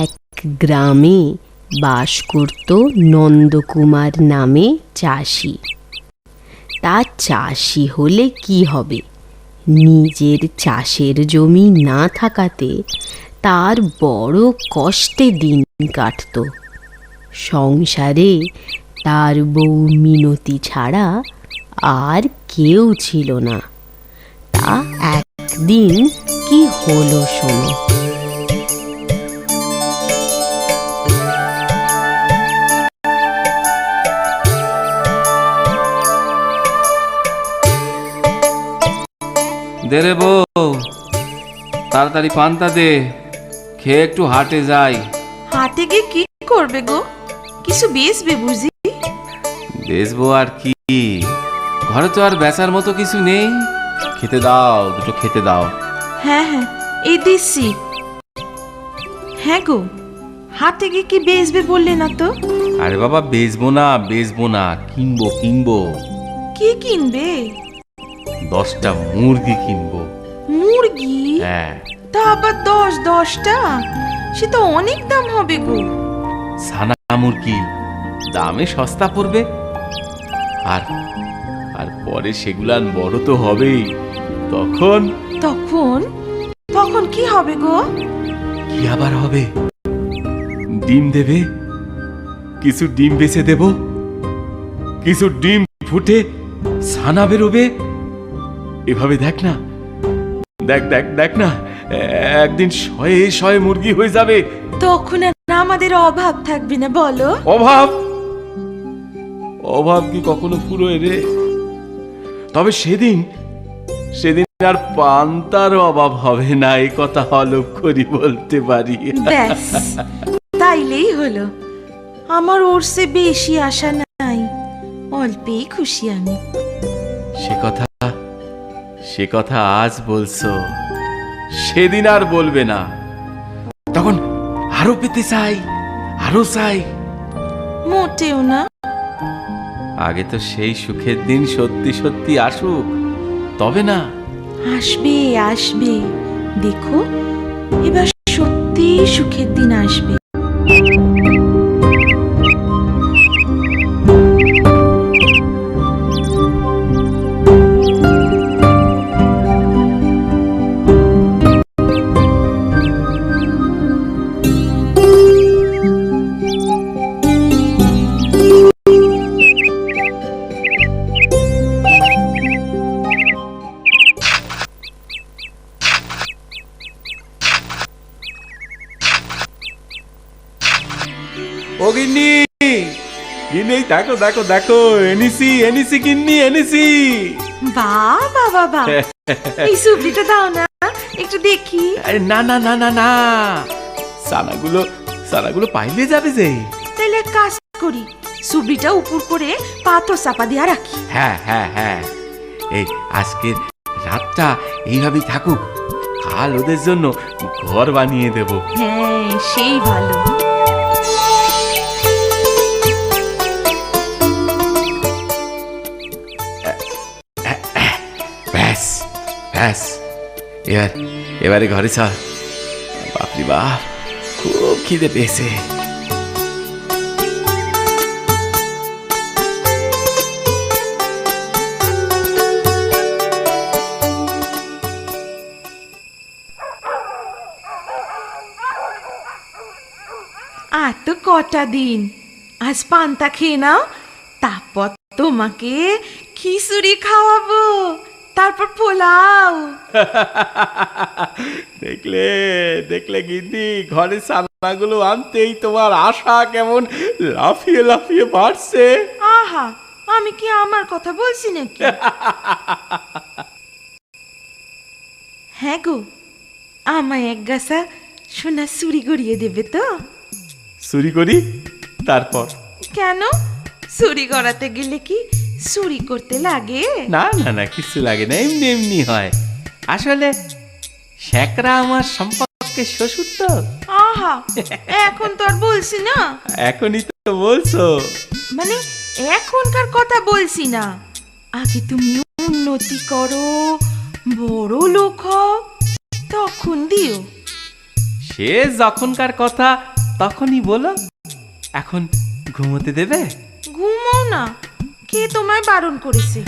এক গ্রামে বাস করত নন্দকুমার নামে চাষি। তা চাষি হলে কি হবে, নিজের চাষের জমি না থাকাতে তার বড় কষ্টে দিন কাটত। সংসারে তার বউ মিনতি ছাড়া আর কেউ ছিল না। তা একদিন কি হলো শোনো। দে রে বউ, তাড়াতাড়ি পান্তা দে, খেয়ে একটু হাটে যাই। হাটে গিয়ে কি করবে গো? কিছু বেচবে বুঝি? বেচবো আর কি, ঘরে তো আর বেচার মতো কিছু নেই। খেতে দাও, দুটো খেতে দাও। হ্যাঁ হ্যাঁ, এই দিচ্ছি। হ্যাঁ গো, হাটে গিয়ে কি বেচবে বললে না তো? আরে বাবা, বেচবো না, কিনবো কিনবো। কি কিনবে? 10টা মুরগি কিনবো। মুরগি? হ্যাঁ। তা আবার 10টা? সে তো অনেক দাম হবে গো। ছানা মুরগি দামে সস্তা পড়বে, আর আর পরে সেগুলান বড় তো হবেই। তখন তখন তখন কি হবে গো? কি আবার হবে? ডিম দেবে, কিছু ডিম বেচে দেব, কিছু ডিম ফুটে ছানা বেরোবে। এভাবে দেখ না, দেখ না, একদিন শয়ে মুরগি হয়ে যাবে। তখন আর আমাদের অভাব থাকবে না বলো? অভাব কি কখনো ফুরোয় রে? তবে সেদিন আর পান্তার অভাব হবে না, এই কথা হলফ করি বলতে পারি। ব্যাস, তাইলেই হলো। আমার ওর সে বেশি আশা নাই, অল্পেই খুশি আমি। সে কথা আজ বলছো, সেদিন আর বলবে না। তখন আরো পেতে চাই, আরো চাই। মোটেও না। আগে তো সেই সুখের দিন সত্যি সত্যি আসুক, তবে না। আসবে আসবে, দেখো এবার সত্যি সুখের দিন আসবে। ও গিন্নি, দেখো এনেছি গিন্নি, এনেছি। বাবা, এই সুবিটা দাও না, একটু দেখি। আরে না, সানাগুলো পাইলে যাবে যে। তাইলে এক কাজ করি, সুবিটা উপর করে পাথর চাপা দিয়া রাখি। হ্যাঁ, এই আজকের রাতটা এইভাবেই থাকুক, কাল ওদের জন্য ঘর বানিয়ে দেব। হ্যাঁ, সেই ভালো। ব্যাস, এবারে ঘরে চল। বাপরে বাপ, খুব খিদে পেয়েছে। আর তো কটা দিন, আজ পান্তা খেয়ে নাও, তারপর তোমাকে খিচুড়ি খাওয়াবো, তারপর পোলাও। দেখলে গিন্নি, ঘরে ছানাগুলো আনতেই তোমার আশা কেমন লাফিয়ে বাড়ছে। আহা, আমি কি আমার কথা বলছি নাকি? হ্যাঁ গো, আমায় এক গাছা সোনা চুরি গড়িয়ে দেবে তো? চুরি করি? তারপর? কেন, চুরি গড়াতে গেলে কি চুরি করতে লাগে? না, কিছু লাগে না, এমনি হয়। আসলে শেকরা আমার সম্পর্কে শ্বশুর তো। আহা, এখন তো আর বলছি না। এখনই তো বলছো। মানে এখনকার কথা বলছি না, আগে তুমি উন্নতি করো, বড় লোক হও, তখন দিও। সে যখনকার কথা তখনই বলো। এখন ঘুমোতে দেবে? ঘুমোও না, কে তোমায় বারণ করেছে?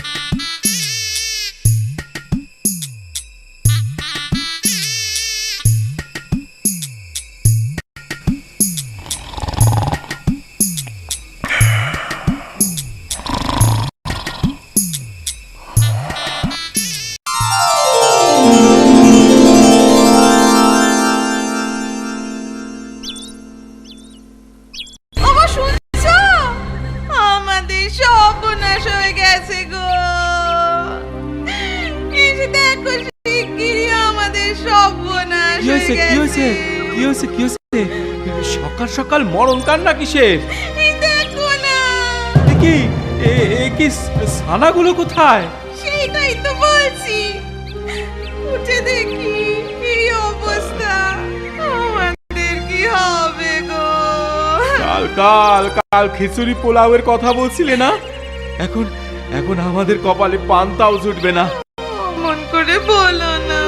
ওগো শুনছো? আমাদের সর্বনাশ হয়ে গেছে গো। এসে দেখো শিগগিরই আমাদের সর্বনাশ কি হয়ে হয়েছে? কি হয়েছে? গেছে। কি হয়েছে? কি হয়েছে? সকাল সকাল মরণ কান্না কিসের? এই দেখো না, এ কি কি ছানাগুলো কোথায়? সেইটাই তো বলছি। উঠে দেখি এই অবস্থা, আমাদের কি হবে গো? কাল কাল কাল খিচুড়ি পোলাওয়ের কথা বলছিলে না? এখন এখন আমাদের কপালে পান্তাও জুটবে না। মন করে বলো না।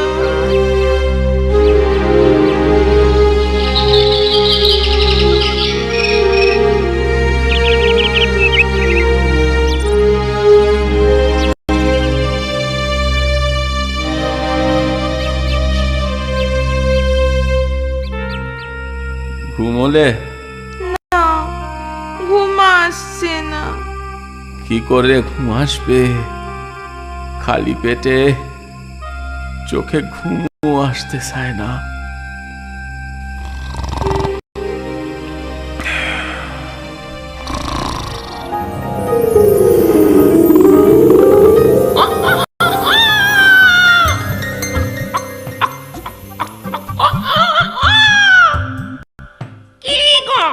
ঘুমোলে? না, ঘুম আসছে না। কি করে ঘুম আসবে? খালি পেটে চোখে ঘুমও আসতে চায় না। কি গো,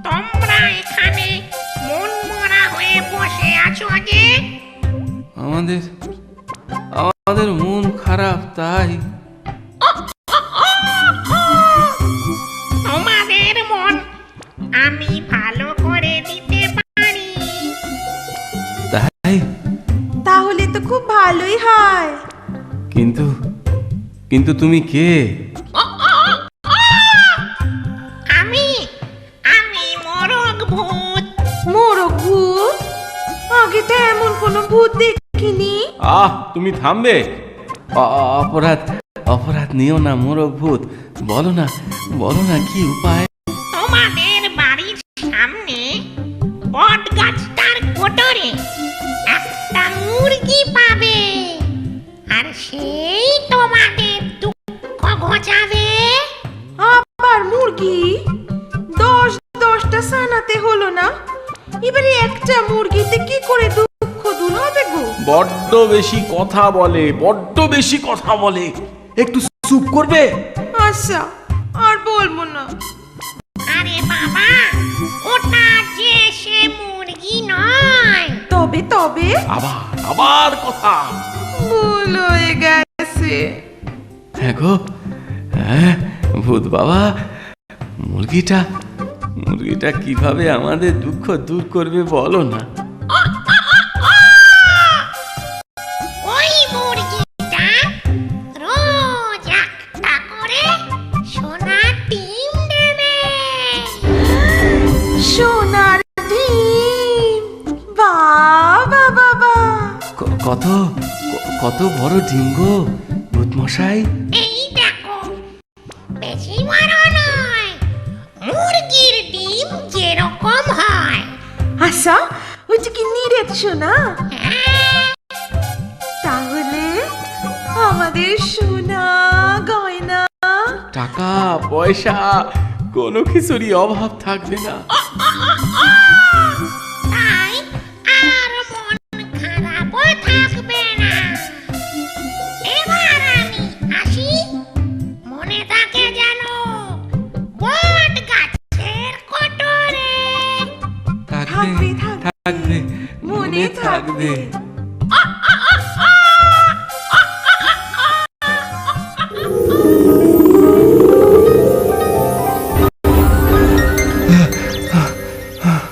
তোমরা এখানে মন মরা হয়ে বসে আছো যে? আমাদের আমাদের মন খারাপ, তাই। তোমাদের মন আমি ভালো করে দিতে পারি। তাই? তাহলে তো খুব ভালোই হয়। কিন্তু কিন্তু তুমি কে? আমি আমি মোরগ ভূত। মোরগ ভূত? আগে তো এমন কোনো ভূত দেখিনি। তুমি থামবে? অপরাধ অপরাধ নিও না মোরগ ভূত। বলো না কি উপায়? তোমাদের বাড়ির সামনে বট গাছটার কোটরে একটা মুরগি পাবে, আর সেই তোমাদের দুঃখ ঘোচাবে। আবার মুরগি? 10টা সানাতে হলো না, এবারে একটা মুরগিতে কি করে দুঃখ দূর হবে গো? বড্ড বেশি কথা বলে, বড্ড বেশি কথা বলে। একটু চুপ করবে? আচ্ছা, আর বলবো না। আরে বাবা, ওটা যে সে মুরগি নয়। তবে তবে আবার কথা। ভুল হয়ে গেছে। হ্যাঁ গো, হ্যাঁ ভূত বাবা, মুরগিটা কিভাবে আমাদের দুঃখ দূর করবে বলো না। ওই মুরগিটা রোজ একটা করে সোনার ডিম দেবে। সোনার ডিম? বাবা বাবা, কত বড় ডিম গো ভূত মশাই। এই দেখো, বেশি বড় নয়, মুরগির ডিম যেরকম হয়। আচ্ছা, ওইটা কি নিরেট সোনা? হ্যাঁ, তাহলে আমাদের সোনা গয়না, টাকা পয়সা কোনো কিছুরই অভাব থাকবে না। তাই আর মন খারাপও থাকবে না। এবার আমি আসি, মনে থাকে যেন বট গাছের কোটরে। থাকবে, থাকবে, মনে থাকবে।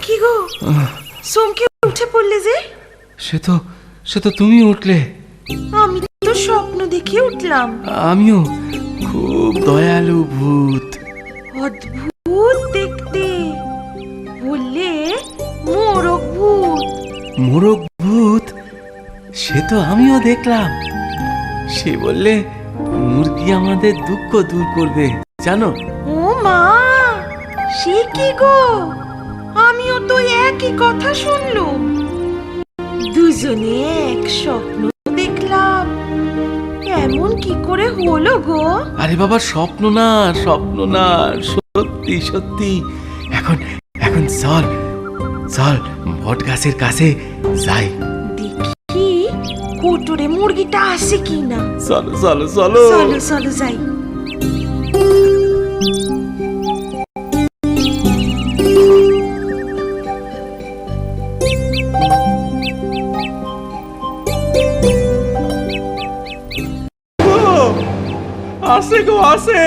কি গো, চমকে উঠে পড়লে যে? সে তো তুমি উঠলে। আমি তো স্বপ্ন দেখে উঠলাম। আমিও খুব দয়ালু ভূত। অদ্ভুত দেখতে, বললে মোরগ ভূত। মোরগ ভূত? সে তো আমিও দেখলাম। সে বললে মুরগি আমাদের দুঃখ দূর করবে, জানো? ও মা, সে কি গো, আমিও তো একই কথা শুনলুম। দুজনে এক স্বপ্ন দেখলাম, এমন কি করে হলো গো? আরে বাবা, স্বপ্ন না, স্বপ্ন না, সত্যি সত্যি। এখন এখন চল চল, বট গাছের কাছে যাই। দেখি কোটরে মুরগিটা আসে কিনা। চলো চলো চলো। চলো চলো যাই। আসে গো আসে।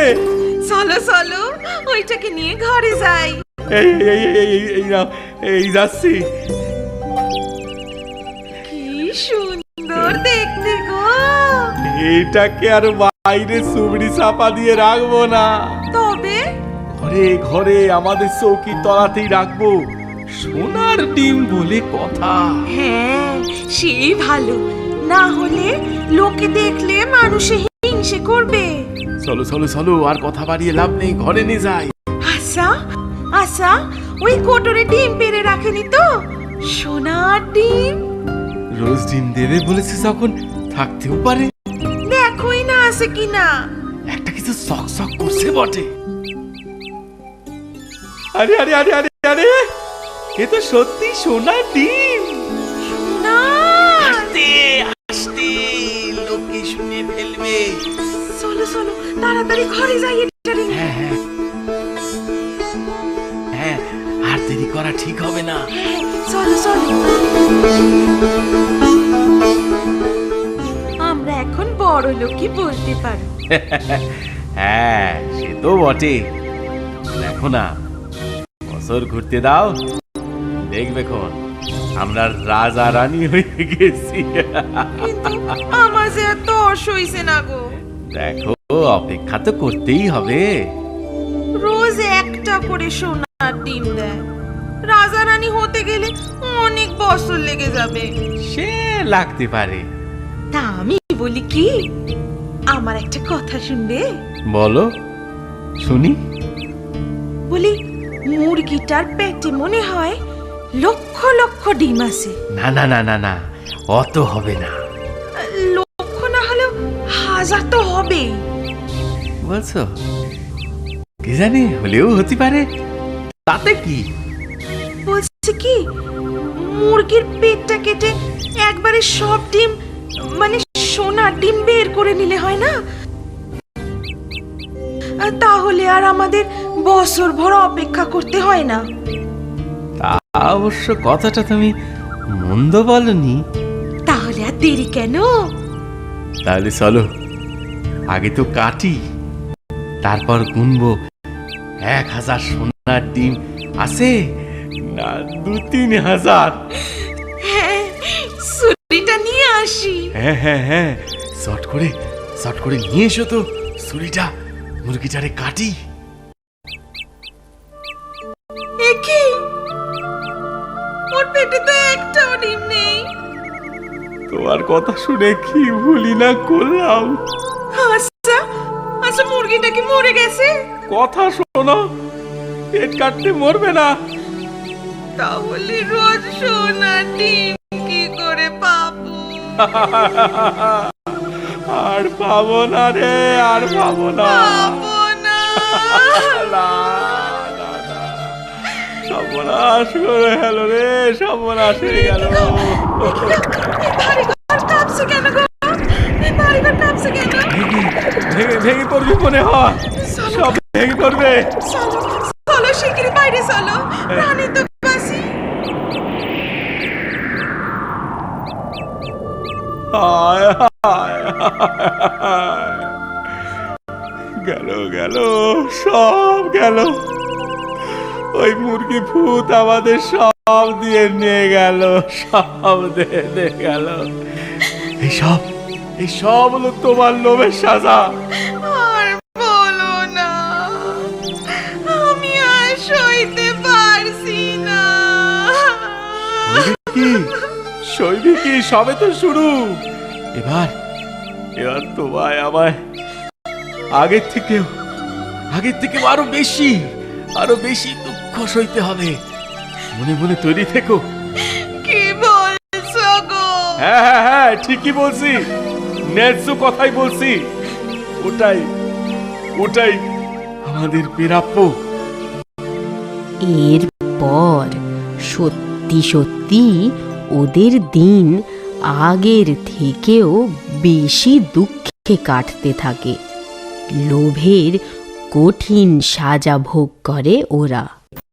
চলো চলো, ওইটাকে নিয়ে ঘরে যাই। এই এই এই এই এই নাও, এই যাচ্ছি। কি সুন্দর দেখতে গো। এটাকে আর বাইরে সুবড়ি চাপা দিয়ে রাখবো না, তবে ঘরে ঘরে আমাদের চৌকির তলাতেই রাখবো। সোনার ডিম বলে কথা। হ্যাঁ, সেই ভালো, না হলে লোকে দেখলে মানুষে হিংসে করবে। চলো চলো চলো, আর কথা বাড়িয়ে লাভ নেই, ঘরে নিয়ে যাই। আচ্ছা আচ্ছা, ওই কোটরে ডিম পেড়ে রাখেনি তো? সোনার ডিম। রোজ ডিম দেবে বলেছে যখন, থাকতেও পারে। দেখোই না আছে কিনা। একটা কিছু শক শক করছে বটে। আরে আরে আরে আরে আরে, এ তো সত্যি সোনার ডিম। না, আস্তে আস্তে, লোকে শুনে ফেলবে। চলো চলো, তাড়াতাড়ি ঘরে যাই। এটারে নিয়ে। হ্যাঁ হ্যাঁ হ্যাঁ, আর দেরি করা ঠিক হবে না। হ্যাঁ, চলো চলো। আমরা এখন বড় লোকই বলতে পারো। হ্যাঁ, সে তো বটে। দেখো না, বছর ঘুরতে দাও, দেখবে কোন আমরা রাজা রানী হয়ে গেছি। কিন্তু আমার যে এত অসইছে না গো। দেখো, অপেক্ষা তো করতেই হবে। রোজ একটা করে সোনার ডিম দেয়, রাজা রানী হতে গেলে অনেক বছর লেগে যাবে। সে লাগতে পারে। তা আমি বলি কি, আমার একটা কথা শুনবে? বলো, শুনি। বলি, মুরগিটার পেটে মনে হয় লক্ষ লক্ষ ডিম আছে। না না না না না, অত হবে না। লক্ষ না হলেও হাজার তো হবেই। বলছো? কি জানি, হলেও হতে পারে, তাতে কি? বলছি কি, মুরগির পেটটা কেটে একবারে সব ডিম, মানে সোনার ডিম বের করে নিলে হয় না? তাহলে আর আমাদের বছর ভর অপেক্ষা করতে হয় না। তা অবশ্য কথাটা তুমি মন্দ বলনি। তাহলে আর দেরি কেন? তাহলে চলো, আগে তো কাটি, তারপর গুনবো 1000 সোনার ডিম আছে না 2-3 হাজার। হ্যাঁ, ছুরিটা নিয়ে আসি। হ্যাঁ হ্যাঁ হ্যাঁ, শর্ট করে নিয়ে এসো তো ছুরিটা, মুরগিটারে কাটি। এ কি, ওর পেটে তো একটাও ডিম নেই। তোমার কথা শুনে কি ভুলি না করলাম। আচ্ছা আচ্ছা, মুরগিটা কি মরে গেছে? কথা শোনো, পেট কাটতে মরবে না। তাহলে রোজ সোনার ডিম কি করে পাবো? আর পাবো না রে, আর পাবো না। পাবো না। না, না, না। সর্বনাশ করে গেল রে, সর্বনাশ হয়ে গেল। এই ভারী ঘর কাঁপছে কেন গো? এই ভারী ঘর কাঁপছে কেন? ভেঙে পড়বি মনে হয়, সব ভেঙে পড়বে। চলো চলো, শিগগিরই বাইরে চলো, রানী তো বাসি। হায় হায় হায়। গেল গেল, সব গেল। ওই মুরগি ভূত আমাদের সব দিয়ে নিয়ে গেল, সব দিয়ে গেল। এই সব হলো তোমার লোভের সাজা। সইতে পারছি না। সইবি কি? সবে তো শুরু। এবার তোমায় আমায় আগের থেকেও আরো বেশি দুঃখ সইতে হবে। মনে মনে তৈরি থেকো। কি বলছো গো? হ্যাঁ, ঠিকই বলছি, ন্যায্য কথাই বলছি। ওটাই আমাদের প্রাপ্য। এরপর সত্যি সত্যি ওদের দিন আগের থেকেও বেশি দুঃখে কাটতে থাকে। লোভের কঠিন সাজা ভোগ করে ওরা।